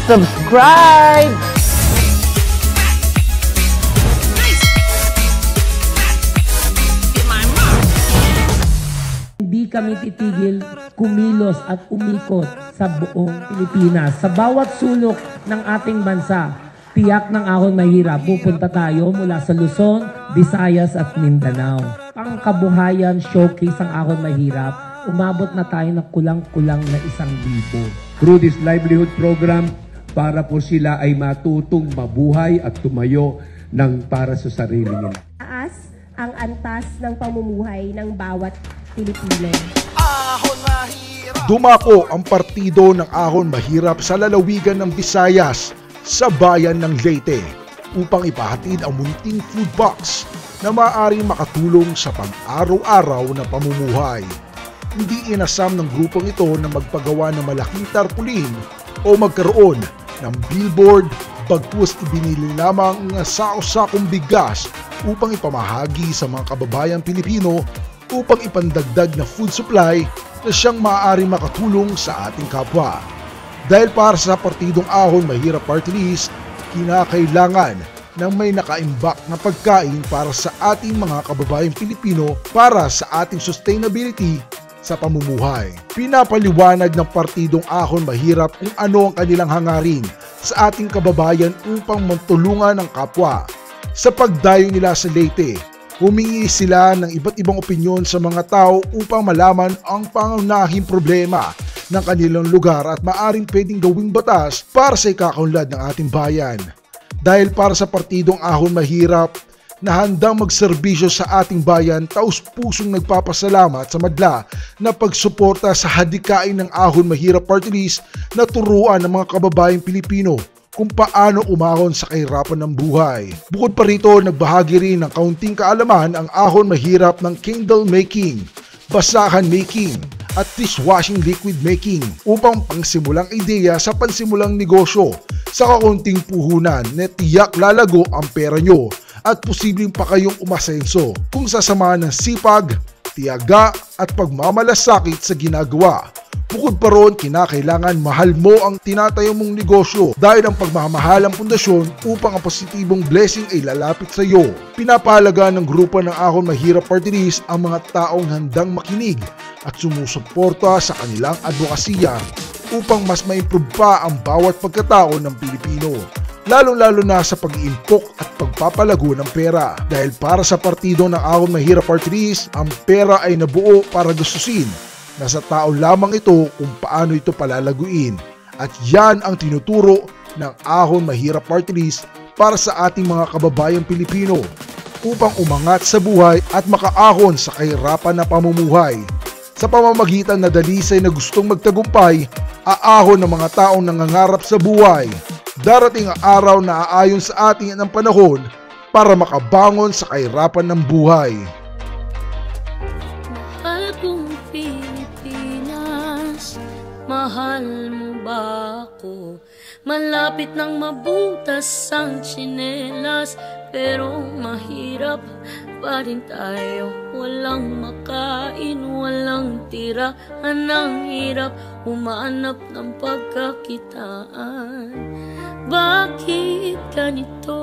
subscribe! Hindi kami titigil kumilos at umikot sa buong Pilipinas. Sa bawat sulok ng ating bansa, tiyak ng ahon mahirap, pupunta tayo mula sa Luzon, Visayas at Mindanao. Pangkabuhayan showcase ang ahon mahirap, umabot na tayo ng kulang-kulang na 1,000. Through this livelihood program, para po sila ay matutong mabuhay at tumayo ng para sa sarili nila. Taas ang antas ng pamumuhay ng bawat Pilipino. Dumako ang partido ng Ahon Mahirap sa lalawigan ng Visayas sa bayan ng Leyte upang ipahatid ang munting food box na maaaring makatulong sa pang-araw-araw na pamumuhay. Hindi inasam ng grupong ito na magpagawa ng malaking tarpaulin o magkaroon ng billboard, bagkus ibinili lamang ng sako-sakong bigas upang ipamahagi sa mga kababayang Pilipino upang ipandagdag na food supply na siyang maaaring makatulong sa ating kapwa. Dahil para sa Partidong Ahon Mahirap Party List, kinakailangan ng may nakaimbak na pagkain para sa ating mga kababayang Pilipino para sa ating sustainability sa pamumuhay. Pinapaliwanag ng Partidong Ahon Mahirap kung ano ang kanilang hangarin sa ating kababayan upang matulungan ang kapwa. Sa pagdayo nila sa Leyte, humingi sila ng iba't ibang opinyon sa mga tao upang malaman ang pangunahing problema ng kanilang lugar at maaring pwedeng gawing batas para sa ikakaunlad ng ating bayan. Dahil para sa Partidong Ahon Mahirap na handang magserbisyo sa ating bayan, taus-pusong nagpapasalamat sa madla na pagsuporta sa hadikain ng Ahon Mahirap Party List na turuan ng mga kababayang Pilipino kung paano umahon sa kahirapan ng buhay. Bukod pa rito, nagbahagi rin ng kaunting kaalaman ang Ahon Mahirap ng candle making, basahan making, at dishwashing liquid making upang pangsimulang ideya sa pansimulang negosyo sa kaunting puhunan na tiyak lalago ang pera nyo at posibleng pa kayong umasenso kung sasamahan ng sipag, tiyaga at pagmamalasakit sa ginagawa. Bukod pa ron, kinakailangan mahal mo ang tinatayo mong negosyo dahil ang pagmamahal ang pundasyon upang ang positibong blessing ay lalapit sa iyo. Pinapahalaga ng grupo ng Ahon Mahirap Party List ang mga taong handang makinig at sumusuporta sa kanilang advokasya upang mas ma-improve pa ang bawat pagkatao ng Pilipino. Lalong-lalo na sa pag-iimpok at pagpapalago ng pera. Dahil para sa partido ng Ahon Mahirap Party List, ang pera ay nabuo para gastusin. Nasa tao lamang ito kung paano ito palalaguin. At yan ang tinuturo ng Ahon Mahirap Party List para sa ating mga kababayang Pilipino upang umangat sa buhay at makaahon sa kahirapan na pamumuhay. Sa pamamagitan na dalisay na gustong magtagumpay, aahon ng mga taong nangangarap sa buhay. Darating ang araw na aayon sa ating ng panahon para makabangon sa kahirapan ng buhay. Mahal kong Pilipinas, mahal mo ba ako? Malapit nang mabutas ang tsinelas, pero mahirap pa rin tayo. Walang makain, walang tirahan, ang hirap humanap ng pagkakitaan. Bakit ganito?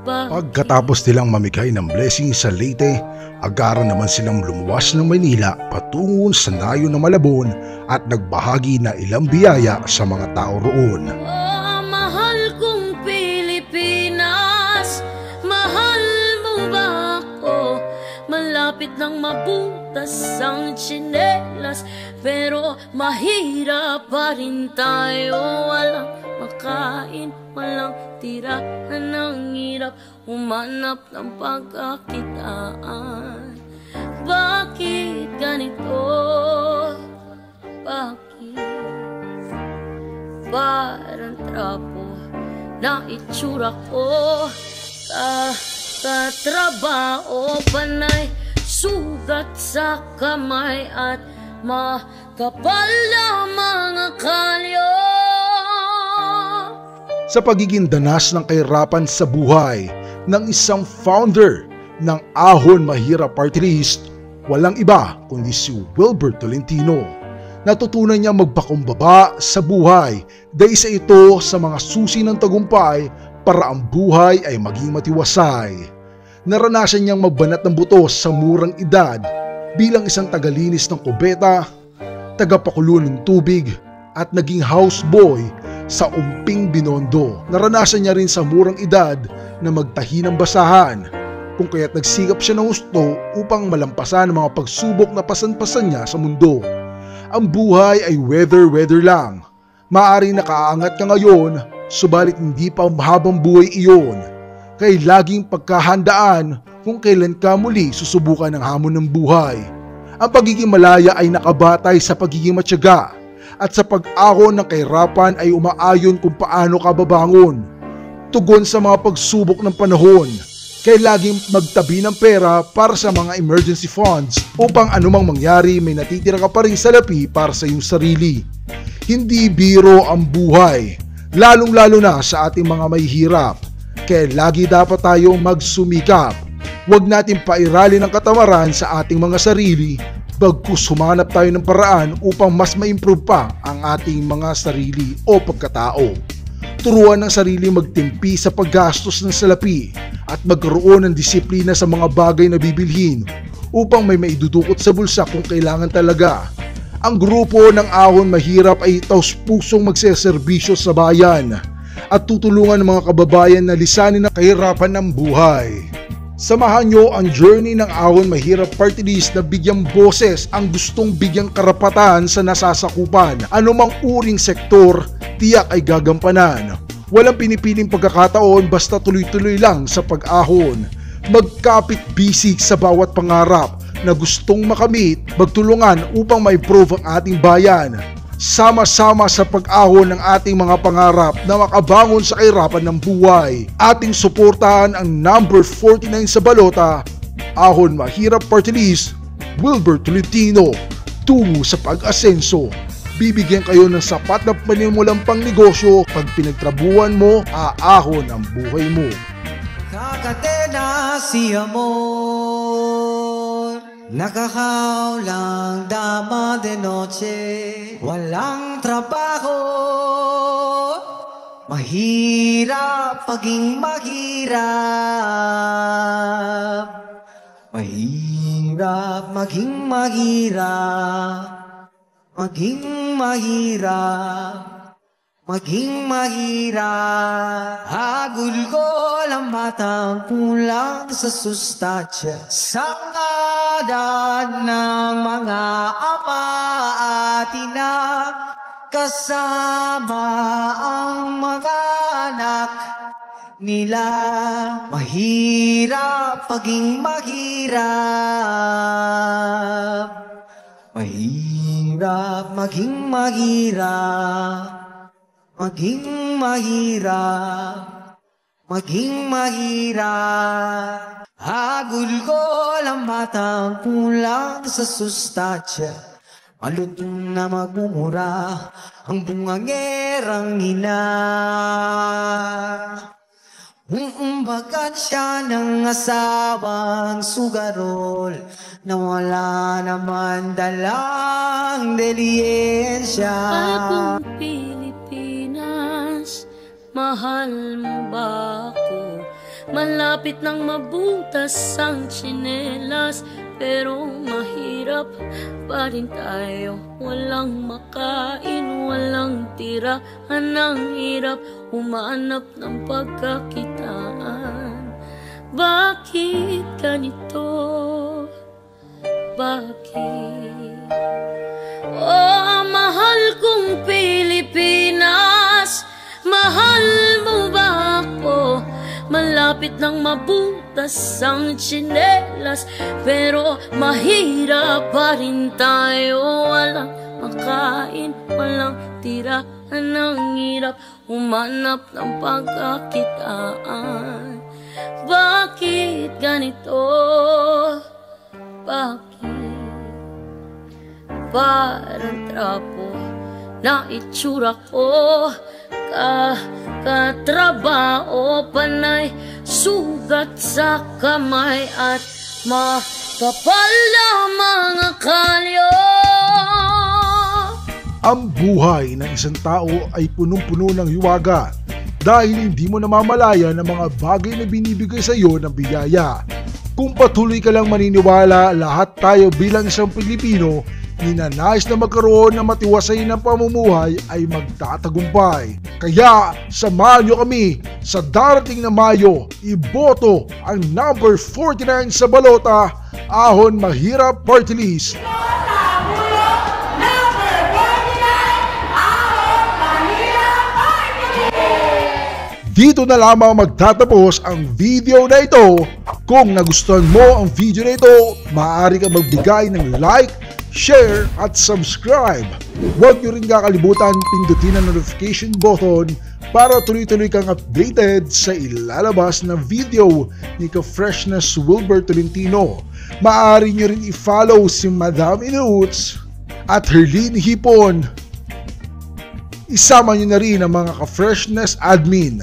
Pagkatapos nilang mamigay ng blessing sa Leyte, agaran naman silang lumuwas ng Maynila patungo sa Nayo ng Malabon at nagbahagi na ilang biyaya sa mga tao roon. Oh, mahal kong Pilipinas, mahal mo ba ako? Malapit nang mabutas ang tsinelas, pero mahirap pa rin tayo. Walang makain, walang tirahan, ang hirap humanap ng pagkakitaan. Bakit ganito? Bakit parang trapo na itsura ko? Katrabaho, panay sugat sa kamay at makapal na mga kalyo. Sa pagiging danas ng kahirapan sa buhay ng isang founder ng Ahon Mahirap Party List, walang iba kundi si Wilbert Tolentino. Natutunan niya magpakumbaba sa buhay dahil isa ito sa mga susi ng tagumpay para ang buhay ay maging matiwasay. Naranasan niyang magbanat ng buto sa murang edad bilang isang tagalinis ng kubeta, tagapakulo ng tubig at naging houseboy sa Umping Binondo. Naranasan niya rin sa murang edad na magtahi ng basahan, kung kaya't nagsikap siya ng gusto upang malampasan ang mga pagsubok na pasan-pasan niya sa mundo. Ang buhay ay weather lang. Maaring nakaangat ka ngayon, subalit hindi pa mahabang buhay iyon. Kaya laging pagkahandaan kung kailan ka muli susubukan ng hamon ng buhay. Ang pagiging malaya ay nakabatay sa pagiging matyaga, at sa pag-ahon ng kahirapan ay umaayon kung paano ka babangon. Tugon sa mga pagsubok ng panahon. Kaya laging magtabi ng pera para sa mga emergency funds upang anumang mangyari may natitira ka pa rin salapi para sa iyong sarili. Hindi biro ang buhay, lalong-lalo na sa ating mga mahihirap. Kaya lagi dapat tayong magsumikap. Huwag natin pairalin ang katamaran sa ating mga sarili, bagkus humanap tayo ng paraan upang mas ma-improve pa ang ating mga sarili o pagkatao. Turuan ng sarili magtimpi sa paggastos ng salapi at magkaroon ng disiplina sa mga bagay na bibilhin upang may maidudukot sa bulsa kung kailangan talaga. Ang grupo ng Ahon Mahirap ay taus-pusong magseserbisyo sa bayan at tutulungan ng mga kababayan na lisanin ang kahirapan ng buhay. Samahan nyo ang journey ng Ahon Mahirap Party List na bigyang boses ang gustong bigyang karapatan sa nasasakupan. Anumang uring sektor, tiyak ay gagampanan. Walang pinipiling pagkakataon basta tuloy-tuloy lang sa pag-ahon. Magkapit bisig sa bawat pangarap na gustong makamit, magtulungan upang ma-improve ang ating bayan. Sama-sama sa pag-ahon ng ating mga pangarap na makabangon sa kahirapan ng buhay. Ating suportahan ang number 49 sa balota, Ahon Mahirap Party List, Wilbert Tolentino, tungo sa pag-asenso. Bibigyan kayo ng sapat na panimulang pang negosyo. Pag pinagtrabuhan mo, aahon ang buhay mo. Kakatena si amor, nakakaulang dama de noche, walang trabaho, mahirap paging mahirap, mahirap maging mahirap. Maging mahirap, maging mahirap. Hagulgol ang batang kulang sa sustansya, sa ngalan ng mga ama at ina, kasama ang mga anak nila. Mahirap paging mahirap, mahirap maging mahirap, maging mahirap, maging mahirap. Hagulgol ang batang kulang sa sustansya, malutong na magmumura ang bungangerang ina. Umbagan siya ng asawang sugarol na wala naman dalang deliyensya. Bagong Pilipinas, mahal mo ba ako? Malapit nang mabutas ang tsinelas, pero mahirap pa rin tayo. Walang makain, walang tirahan, ang hirap humanap ng pagkakitaan. Bakit ganito? Bakit? Oh, mahal kong Pilipinas, mahal mo ba ako? Malapit nang mabutas ang tsinelas, pero mahirap pa rin tayo. Walang makain, walang tirahan, ang hirap humanap ng pagkakitaan. Bakit ganito? Bakit? Parang trapo na itsura ko, katrabaho, panay sugat sa kamay at makapal na mga kalyo. Ang buhay ng isang tao ay punong-puno ng hiwaga dahil hindi mo namamalaya ng mga bagay na binibigay sa iyo ng biyaya. Kung patuloy ka lang maniniwala, lahat tayo bilang isang Pilipino ninanais na magkaroon ng matiwasay ng pamumuhay ay magtatagumpay. Kaya samahan nyo kami sa darating na Mayo, iboto ang number 49 sa balota, Ahon Mahirap Party List. Dito na lamang magtatapos ang video na ito. Kung nagustuhan mo ang video na ito, maaari ka magbigay ng like, share at subscribe. Huwag nyo rin kakalimutan pindutin ang notification button para tuloy-tuloy kang updated sa ilalabas na video ni Ka-Freshness Wilbert Tolentino. Maaari nyo rin i-follow si Madam Inuts at Herlene Hipon. Isama nyo na rin ang mga Ka-Freshness admin.